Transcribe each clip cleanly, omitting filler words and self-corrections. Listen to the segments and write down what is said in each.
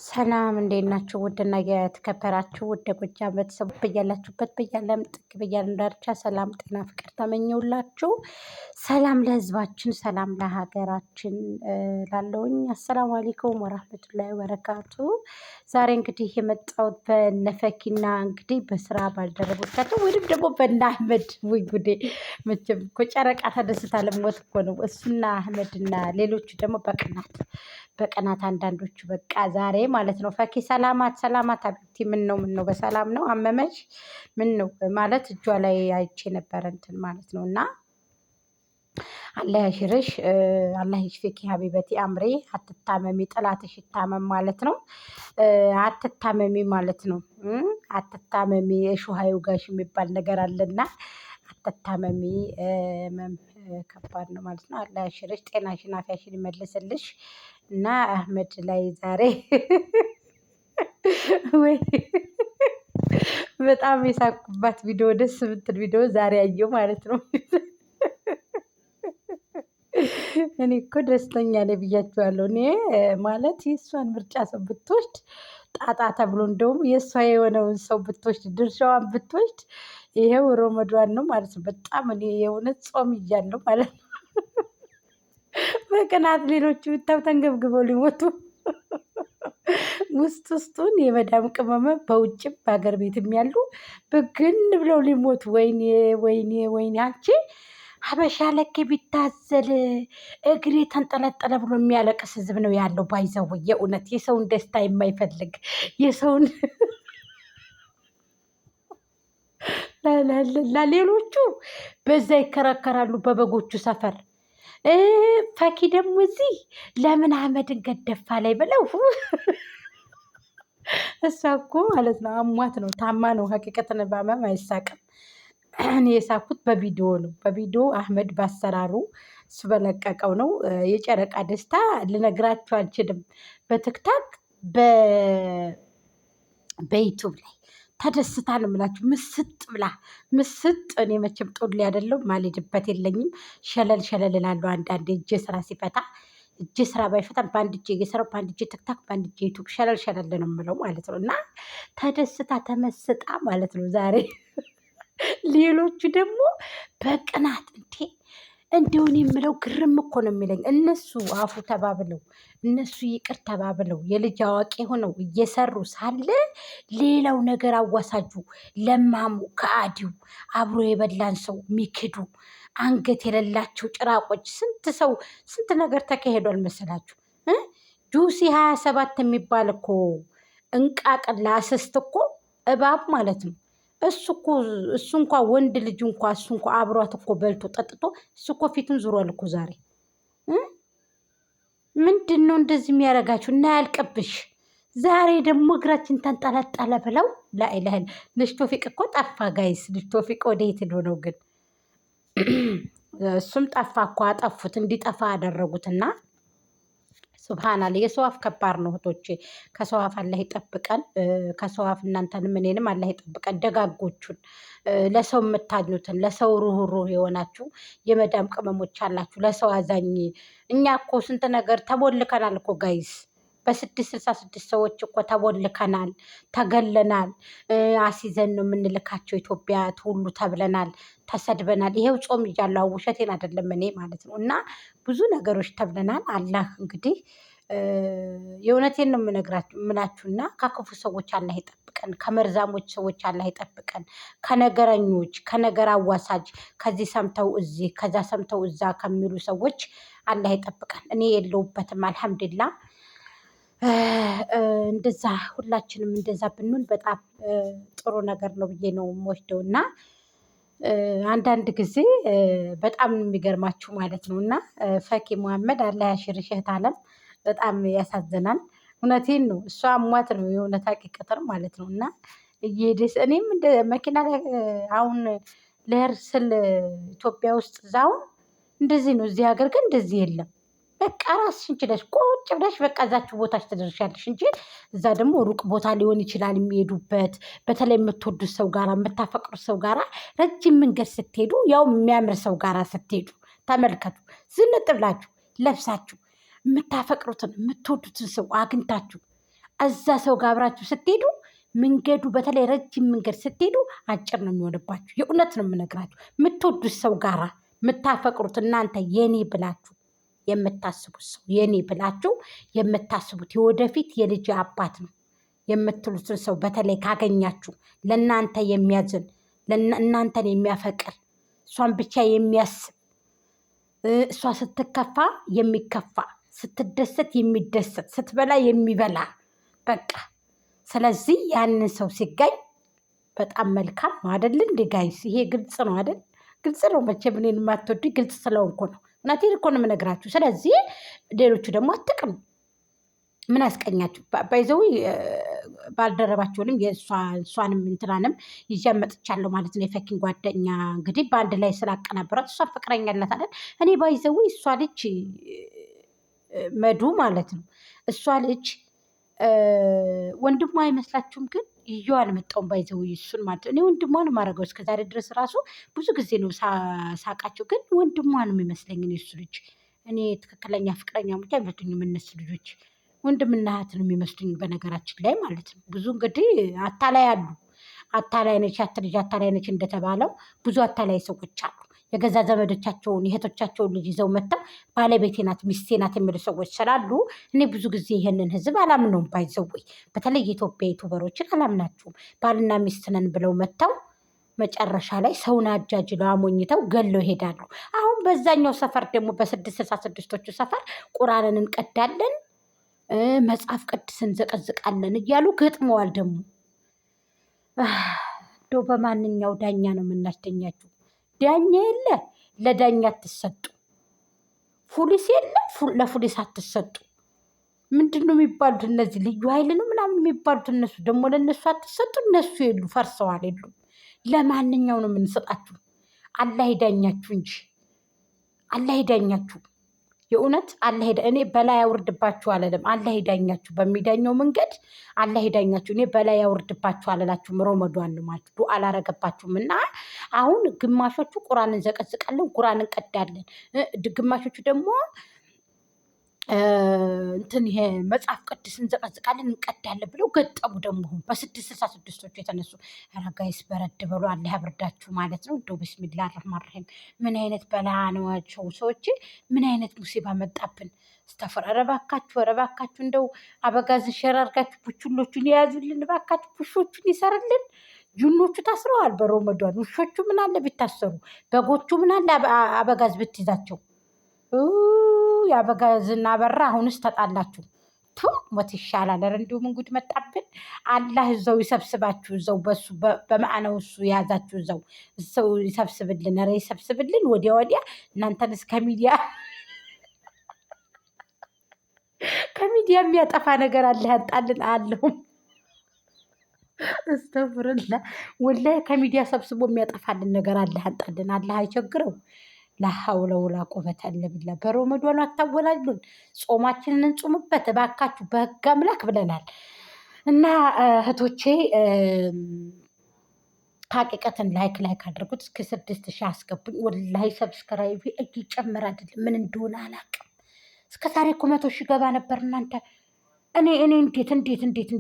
ሰላም እንዴት ናችሁ? ውድና የተከበራችሁ ውድ ጎጃም ቤተሰቦች በያላችሁበት በያለም ጥግ በያለም ዳርቻ ሰላም፣ ጤና፣ ፍቅር ተመኘውላችሁ። ሰላም ለሕዝባችን፣ ሰላም ለሀገራችን ላለውኝ አሰላሙ አለይኩም ወራህመቱላሂ ወበረካቱ። ዛሬ እንግዲህ የመጣሁት በነፈኪና እንግዲህ በስራ ባልደረቦቻቸው ወይም ደግሞ በእነ አህመድ ወይ ጉዴ! መቼም እኮ ጨረቃ ተደስታ ለሞት እኮ ነው። እሱና አህመድና ሌሎቹ ደግሞ በቀናት አንዳንዶቹ በቃ ዛሬ ማለት ነው። ፈኪ ሰላማት ሰላማት አብቲ ምን ነው በሰላም ነው? አመመሽ? ምን ነው ማለት እጇ ላይ አይቼ ነበረ እንትን ማለት ነው። እና አላህ ያሽርሽ፣ አላህ ይሽፊኪ ሀቢበቲ አምሬ። አትታመሚ፣ ጥላትሽ ይታመም ማለት ነው። አትታመሚ ማለት ነው። አትታመሚ፣ እሾህ አይውጋሽ የሚባል ነገር አለና አትታመሚ። ከባድ ነው ማለት ነው። አላህ ያሽርሽ፣ ጤናሽን አፊያሽን ይመልስልሽ። እና አህመድ ላይ ዛሬ ወይ በጣም የሳቅኩባት ቪዲዮ ደስ የምትል ቪዲዮ ዛሬ አየሁ ማለት ነው። እኔ እኮ ደስተኛ ነኝ ብያችኋለሁ። እኔ ማለት የእሷን ምርጫ ሰው ብትወስድ ጣጣ ተብሎ እንደውም የእሷ የሆነውን ሰው ብትወስድ ድርሻዋን ብትወስድ ይሄው ሮመዷን ነው ማለት ነው። በጣም እኔ የእውነት ጾም እያለሁ ማለት ነው። በቅናት ሌሎቹ ብታው ተንገብግበው ሊሞቱ ውስጡን የመዳም ቅመመ በውጭም በሀገር ቤትም ያሉ ብግን ብለው ሊሞቱ። ወይኔ ወይኔ ወይኔ! አንቺ ሀበሻ ለኬ ቢታዘል እግሬ ተንጠለጠለ ብሎ የሚያለቅስ ህዝብ ነው ያለው። ባይዘው የእውነት የሰውን ደስታ የማይፈልግ የሰውን ለሌሎቹ በዛ ይከራከራሉ በበጎቹ ሰፈር። ፈኪ ደግሞ እዚህ ለምን አህመድን ገደፋ ላይ ብለው እሷ እኮ ማለት ነው አሟት ነው ታማ ነው። ሀቂቀትን በማም አይሳቅም። እኔ የሳኩት በቪዲዮ ነው። በቪዲዮ አህመድ ባሰራሩ እሱ በለቀቀው ነው። የጨረቃ ደስታ ልነግራችሁ አልችልም። በትክታክ በዩቱብ ላይ ተደስታ ነው የምላችሁ። ምስጥ ብላ ምስጥ። እኔ መቼም ጦል ያደለው ማልሄድበት የለኝም። ሸለል ሸለል እላለሁ አንዳንዴ እጄ ስራ ሲፈታ። እጄ ስራ ባይፈታም በአንድ እጄ እየሰራሁ በአንድ እጄ ትክታክ በአንድ እጄ ዩቱብ ሸለል ሸለል ነው የምለው ማለት ነው። እና ተደስታ ተመስጣ ማለት ነው ዛሬ። ሌሎቹ ደግሞ በቅናት እንደውን የምለው ግርም እኮ ነው የሚለኝ። እነሱ አፉ ተባብለው እነሱ ይቅር ተባብለው የልጅ አዋቂ ሆነው እየሰሩ ሳለ ሌላው ነገር አዋሳጁ ለማሙ ከአዲው አብሮ የበላን ሰው ሚክዱ አንገት የሌላቸው ጭራቆች ስንት ሰው ስንት ነገር ተካሄዷል መሰላችሁ? ጁሲ 27 የሚባል እኮ እንቃቅላ እስስት እኮ እባብ ማለት ነው። እሱ እንኳ ወንድ ልጅ እንኳ እሱ እንኳ አብሯት እኮ በልቶ ጠጥቶ እሱ እኮ ፊቱን ዙሯል እኮ ዛሬ። ምንድን ነው እንደዚህ የሚያደርጋችሁ? እና ያልቅብሽ። ዛሬ ደግሞ እግራችን ተንጠለጠለ ብለው ላይላህል። ልጅ ቶፊቅ እኮ ጠፋ ጋይስ። ልጅ ቶፊቅ ወደ የት ሄዶ ነው ግን? እሱም ጠፋ እኮ አጠፉት፣ እንዲጠፋ ያደረጉትና ሱብሃናላ። የሰው አፍ ከባድ ነው እህቶቼ። ከሰው አፍ አላህ ይጠብቀን። ከሰው አፍ እናንተንም እኔንም አላህ ይጠብቀን። ደጋጎቹን ለሰው የምታኙትን ለሰው ሩህሩህ የሆናችሁ የመዳም ቅመሞች አላችሁ፣ ለሰው አዛኝ። እኛ እኮ ስንት ነገር ተቦልከናል እኮ ጋይስ። በ666 ሰዎች እኮ ተቦልከናል፣ ተገለናል። አሲዘን ነው የምንልካቸው ኢትዮጵያ ሁሉ ተብለናል፣ ተሰድበናል። ይሄው ጾም እያለሁ ውሸቴን አይደለም እኔ ማለት ነው። እና ብዙ ነገሮች ተብለናል። አላህ እንግዲህ የእውነቴን ነው የምላችሁና ከክፉ ሰዎች አላህ ይጠብቀን፣ ከመርዛሞች ሰዎች አላህ ይጠብቀን፣ ከነገረኞች፣ ከነገር አዋሳጅ፣ ከዚህ ሰምተው እዚህ ከዛ ሰምተው እዛ ከሚሉ ሰዎች አላህ ይጠብቀን። እኔ የለውበትም አልሐምዱሊላ። እንደዛ ሁላችንም እንደዛ ብንሆን በጣም ጥሩ ነገር ነው ብዬ ነው የምወስደው። እና አንዳንድ ጊዜ በጣም የሚገርማችሁ ማለት ነው። እና ፈኪ መሐመድ አላህ ያሽርሽ እህት አለም። በጣም ያሳዝናል። እውነቴን ነው። እሷ አሟት ነው የእውነት ሀቂቀትን ማለት ነው። እና እየሄደች እኔም እንደ መኪና ላይ አሁን ልሄድ ስል ኢትዮጵያ ውስጥ እዛውን እንደዚህ ነው። እዚህ ሀገር ግን እንደዚህ የለም። በቃ ራስሽን ችለሽ ቁጭ ብለሽ በቃ እዛችሁ ቦታች ትደርሻለሽ እንጂ እዛ ደግሞ ሩቅ ቦታ ሊሆን ይችላል የሚሄዱበት። በተለይ የምትወዱት ሰው ጋራ የምታፈቅሩት ሰው ጋራ ረጅም መንገድ ስትሄዱ ያው የሚያምር ሰው ጋራ ስትሄዱ ተመልከቱ። ዝንጥ ብላችሁ ለብሳችሁ የምታፈቅሩትን የምትወዱትን ሰው አግኝታችሁ እዛ ሰው ጋር አብራችሁ ስትሄዱ መንገዱ በተለይ ረጅም መንገድ ስትሄዱ አጭር ነው የሚሆንባችሁ። የእውነት ነው የምነግራችሁ። የምትወዱት ሰው ጋራ የምታፈቅሩት እናንተ የኔ ብላችሁ የምታስቡት ሰው የኔ ብላችሁ የምታስቡት የወደፊት የልጅ አባት ነው የምትሉትን ሰው በተለይ ካገኛችሁ ለእናንተ የሚያዝን እናንተን የሚያፈቅር እሷን ብቻ የሚያስብ እሷ ስትከፋ የሚከፋ ስትደሰት የሚደሰት ስትበላ የሚበላ በቃ። ስለዚህ ያንን ሰው ሲገኝ በጣም መልካም ነው አይደል? እንደ ጋይስ ይሄ ግልጽ ነው አይደል? ግልጽ ነው መቼም እኔን የማትወዱ ግልጽ ስለሆንኩ ነው። እውነቴን እኮ ነው የምነግራችሁ። ስለዚህ ሌሎቹ ደግሞ አትቅኑ። ምን ያስቀኛችሁ? ባይዘዊ ባልደረባቸውንም የእሷንም እንትናንም ይዤ መጥቻለሁ ማለት ነው። የፈኪን ጓደኛ እንግዲህ በአንድ ላይ ስላቀናበሯት እሷ ፍቅረኛ አላት አይደል? እኔ ባይዘዊ እሷ ልጅ መዱ ማለት ነው እሷ ልጅ ወንድሟ አይመስላችሁም? ግን ይዤው አልመጣሁም። ባይዘው እሱን ማለት እኔ ወንድሟን ማድረገው እስከዛሬ ድረስ ራሱ ብዙ ጊዜ ነው ሳቃቸው፣ ግን ወንድሟን የሚመስለኝ እኔ እሱ ልጅ እኔ ትክክለኛ ፍቅረኛሞች አይመስሉኝም እነሱ ልጆች። ወንድምና እህት ነው የሚመስሉኝ በነገራችን ላይ ማለት ነው። ብዙ እንግዲህ አታላይ አሉ። አታላይ ነች ያት ልጅ አታላይ ነች እንደተባለው ብዙ አታላይ ሰዎች አሉ። የገዛ ዘመዶቻቸውን የእህቶቻቸውን ልጅ ይዘው መጥተው ባለቤቴ ናት ሚስቴ ናት የሚሉ ሰዎች ስላሉ እኔ ብዙ ጊዜ ይሄንን ህዝብ አላምነውም። ባይዘወይ በተለይ የኢትዮጵያ ዩቱበሮችን አላምናችሁም። ባልና ሚስት ነን ብለው መጥተው መጨረሻ ላይ ሰውን አጃጅለው አሞኝተው ገለው ይሄዳሉ። አሁን በዛኛው ሰፈር ደግሞ በ666ቶቹ ሰፈር ቁራንን እንቀዳለን መጽሐፍ ቅዱስ እንዘቀዝቃለን እያሉ ገጥመዋል። ደግሞ እንደው በማንኛው ዳኛ ነው የምናስደኛችሁ? ዳኛ የለ ለዳኛ አትሰጡ፣ ፖሊስ የለ ለፖሊስ አትሰጡ። ምንድን ነው የሚባሉት እነዚህ ልዩ ኃይል ነው ምናምን የሚባሉት እነሱ ደግሞ ለእነሱ አትሰጡ። እነሱ የሉ ፈርሰዋል፣ የሉም። ለማንኛው ነው የምንሰጣችሁ? አላህ ይዳኛችሁ እንጂ አላህ ይዳኛችሁ። የእውነት አላህ እኔ በላይ ያውርድባችሁ አለለም። አላህ ይዳኛችሁ በሚዳኘው መንገድ አላህ ይዳኛችሁ። እኔ በላይ ያውርድባችሁ አለላችሁም። ረመዷን ነው ማለት ዱዓ አላረገባችሁም። እና አሁን ግማሾቹ ቁርአን እንዘቀዝቃለን፣ ቁርአን እንቀዳለን፣ ግማሾቹ ደግሞ እንትን ይሄ መጽሐፍ ቅዱስ እንዘቀዝቃለን እንቀዳለን ብለው ገጠሙ። ደግሞ በ666ቶቹ የተነሱ ኧረ ጋይስ በረድ በሉ አላህ ያብርዳችሁ ማለት ነው። እንደው ቢስሚላህ ረህማን ረሂም ምን አይነት በላ ነዋቸው ሰዎች፣ ምን አይነት ሙሲባ መጣብን። ስተፈር ኧረ እባካችሁ እንደው አበጋዝን ሸር አድርጋችሁ ቡችሎቹን የያዙልን እባካችሁ፣ ቡሾቹን ይሰርልን። ጁኖቹ ታስረዋል በረመዷን። ውሾቹ ምን አለ ቢታሰሩ፣ በጎቹ ምን አለ አበጋዝ ብትይዛቸው። የአበጋዝና በራ አሁንስ ተጣላችሁ። ቱ ሞት ይሻላል። ኧረ እንዲሁ ምን ጉድ መጣብን። አላህ እዛው ይሰብስባችሁ፣ እዛው በሱ በማዕነው እሱ የያዛችሁ እዛው ይሰብስብልን። ኧረ ይሰብስብልን። ወዲያ እናንተንስ ከሚዲያ የሚያጠፋ ነገር አለ ያጣልን አለሁም እስተፍርላ ወላሂ ከሚዲያ ሰብስቦ የሚያጠፋልን ነገር አለ ያጣልን። አላህ አይቸግረው። ላሐውለ ወላ ቁወተ ኢላ ቢላህ። በረመዷን አታወላሉን። ጾማችንን እንጹምበት እባካችሁ በህግ አምላክ ብለናል። እና እህቶቼ ሀቂቀትን ላይክ አድርጉት። እስከ 6000 አስገቡኝ። ወላሂ ሰብስክራይብ እየጨመረ አይደለም፣ ምን እንደሆነ አላውቅም። እስከ ዛሬ እኮ 100,000 ገባ ነበር እናንተ። እኔ እንዴት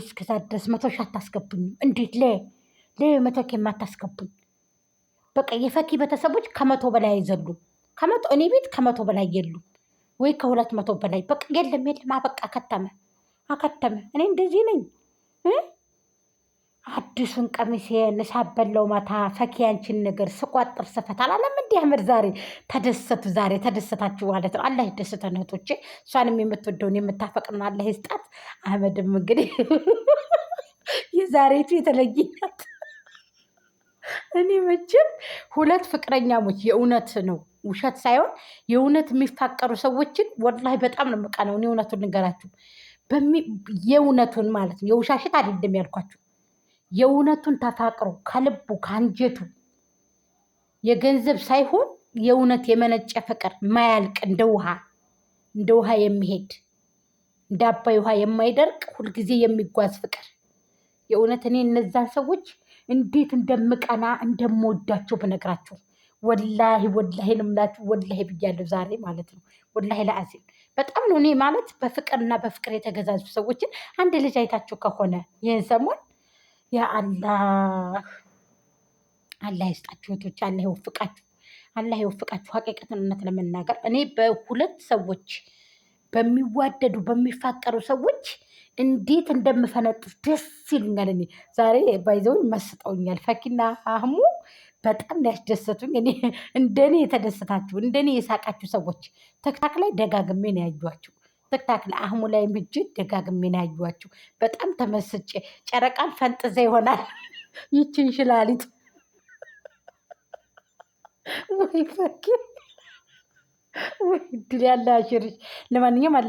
እስከዛ ድረስ 100,000 አታስገቡኝም? እንዴት 100,000 የማታስገቡኝ? በቃ የፈኪ ቤተሰቦች 100 በላይ አይዘሉም። እኔ ቤት 100 በላይ የሉም ወይ 200 በላይ በቃ የለም። አበቃ አከተመ። እኔ እንደዚህ ነኝ። አዲሱን ቀሚሴን ሳበለው ማታ ፈኪ ያንቺን ነገር ስቋጥር ስፈት አላለም እንዲህ አህመድ ዛሬ ተደሰቱ። ዛሬ ተደሰታችሁ ማለት ነው። አላህ ይደሰተን እህቶቼ። እሷንም የምትወደውን የምታፈቅርን አላህ ይስጣት። አህመድም እንግዲህ የዛሬቱ የተለየ ናት። እኔ መቼም ሁለት ፍቅረኛሞች የእውነት ነው ውሸት ሳይሆን የእውነት የሚፋቀሩ ሰዎችን ወላሂ በጣም ነው የምቀናው። እኔ እውነቱን ልንገራችሁ፣ የእውነቱን ማለት ነው፣ የውሻሽት አይደለም ያልኳችሁ። የእውነቱን ተፋቅሮ ከልቡ ከአንጀቱ የገንዘብ ሳይሆን የእውነት የመነጨ ፍቅር ማያልቅ እንደ ውሃ የሚሄድ እንደ አባይ ውሃ የማይደርቅ ሁልጊዜ የሚጓዝ ፍቅር። የእውነት እኔ እነዛን ሰዎች እንዴት እንደምቀና እንደምወዳቸው ብነግራችሁ ወላሂ ነው የምላችሁ። ወላሂ ብያለሁ ዛሬ ማለት ነው። ወላሂ ለአዚም በጣም ነው እኔ ማለት በፍቅርና በፍቅር የተገዛዙ ሰዎችን አንድ ልጅ አይታችሁ ከሆነ ይህን ሰሞን የአላህ አላህ ይስጣችሁ እህቶች፣ አላህ ይወፍቃችሁ፣ አላህ ይወፍቃችሁ። ሀቂቀትነት ለመናገር እኔ በሁለት ሰዎች በሚዋደዱ በሚፋቀሩ ሰዎች እንዴት እንደምፈነጥስ ደስ ይሉኛል። እኔ ዛሬ ባይዘው መስጠውኛል። ፈኪና አህሙ በጣም ያስደሰቱኝ። እኔ እንደኔ የተደሰታችሁ እንደኔ የሳቃችሁ ሰዎች ትክታክ ላይ ደጋግሜ ነው ያዩዋችሁ። ትክታክ ላይ አህሙ ላይ ምጅት ደጋግሜ ነው ያዩዋችሁ። በጣም ተመስጬ ጨረቃን ፈንጥዘ ይሆናል ይችን ሽላሊት ወይ ፈኪ ወይ ድል ያለ አሽርሽ። ለማንኛውም አለ